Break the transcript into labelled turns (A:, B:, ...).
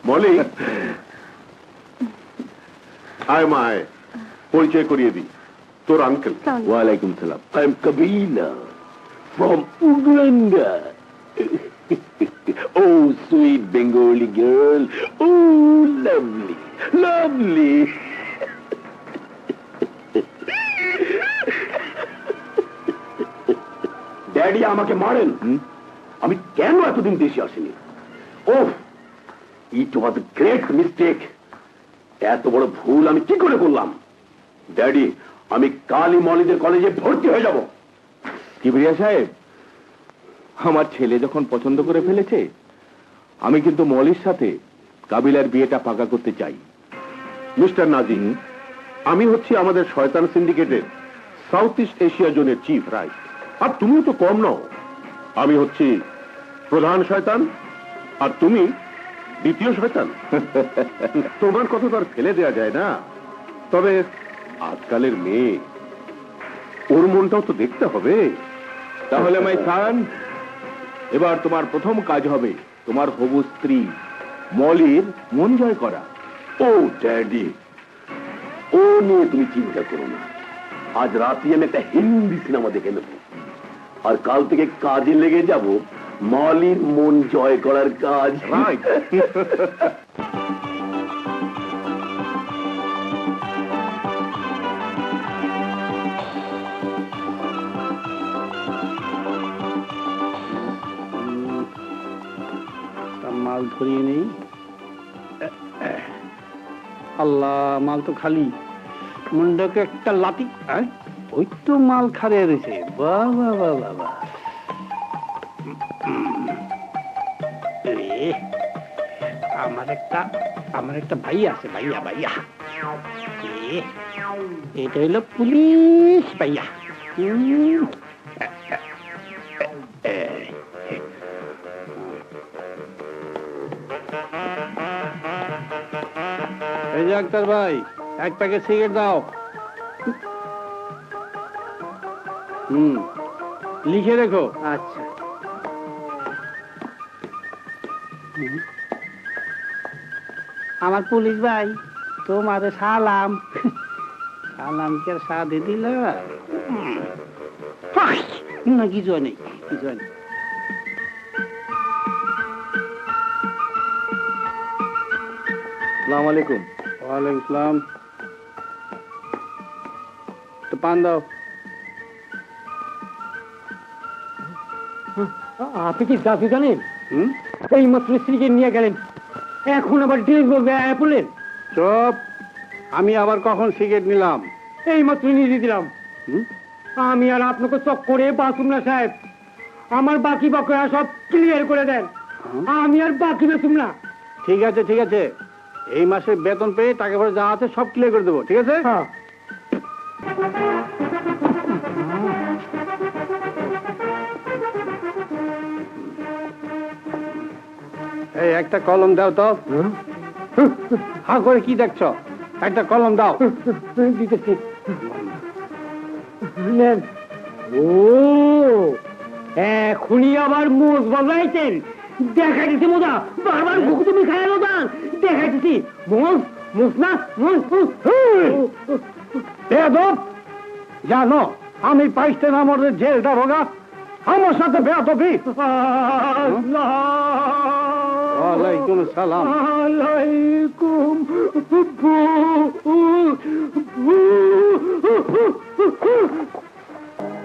A: মলি, আয় মা আয়, পরিচয় করিয়ে দি, তোর আঙ্কেল।
B: ওয়ালাইকুম সালাম। I am Kabila from Uganda. Oh, sweet Bengali girl. Oh, lovely, lovely.
C: Daddy আমাকে মারেন, আমি কেন এতদিন দেশে আসিনি? ওহ, ইট ওয়াজ এ গ্রেট মিস্টেক। এত বড় ভুল আমি কি করে করলাম? ড্যাডি, আমি কালই মলিদের কলেজে ভর্তি হয়ে যাব।
B: কিবরিয়া সাহেব, আমার ছেলে যখন পছন্দ করে ফেলেছে, আমি কিন্তু মলির সাথে কাবিলার বিয়েটা পাকা করতে চাই।
A: মিস্টার নাজিম, আমি হচ্ছি আমাদের শয়তান সিন্ডিকেটের সাউথ ইস্ট এশিয়া জোনের চিফ, রাইট? আর তুমিও তো কম নও। আমি হচ্ছি প্রধান শয়তান, আর তুমি দ্বিতীয় শয়তান। তোমার কথা তো আর ফেলে দেওয়া যায় না। তবে আজকালের মেয়ে, ওর মনটাও তো দেখতে হবে।
B: তাহলে মাই সান, এবার তোমার প্রথম কাজ হবে তোমার হবু স্ত্রী মলির মন জয় করা।
C: ও ড্যাডি, ও নিয়ে তুমি চিন্তা করো না। আজ রাতে আমি একটা হিন্দি সিনেমা দেখে নেব, আর কাল থেকে কাজে লেগে যাব মলির মন জয় করার কাজ।
A: রাইট।
D: মাল ধরিয়ে নেই। আল্লাহ, মাল তো খালি। মুন্ডাকে একটা লাঠি, ওই তো মাল খারে রয়েছে। বাবা বাবা বাবা, আমার একটা ভাই আছে, ভাইয়া ভাইয়া। এটা হইলো পুলিশ ভাইয়া। এই যে আক্তার ভাই, এক প্যাকেট সিগারেট দাও। লিখে রেখো। আচ্ছা। আমার পুলিশ ভাই, তোমারে সালাম। সালাম কে সাথে দিল না? কিছু নেই, কিছু নেই।
B: আসসালামু আলাইকুম।
D: ওয়ালাইকুম সালাম। তো পান দাও।
E: আপনি কি জাদু জানেন? এই মাত্র স্ত্রীকে নিয়ে গেলেন, এখন আবার ড্রেস বলবে বললেন।
D: চুপ, আমি আবার কখন সিগারেট নিলাম?
E: এই মাত্র নিয়ে দিলাম। আমি আর আপনাকে চক করে বাসুম না সাহেব, আমার বাকি বকেয়া সব ক্লিয়ার করে দেন। আমি আর বাকি বেসুম না।
D: ঠিক আছে ঠিক আছে, এই মাসে বেতন পেয়ে টাকা পয়সা যা আছে সব ক্লিয়ার করে দেবো, ঠিক আছে?
E: হ্যাঁ।
D: এই একটা কলম দাও তো। হা করে কি দেখছ? একটা কলম দাও।
E: দিতেছি। নেন। ও, এখনই আবার মোজ বজাইছেন। দেখাইতেছি মজা, বারবার বুকু তুমি খাইলো দান। দেখাইতেছি মোজ, মোজ না মোজ।
D: বেয়াদব, জানো আমি 22 নম্বরের জেল দারোগা, আমার সাথে বেয়াদবি। ওয়ালাইকুম সালাম।
E: আলাইকুম।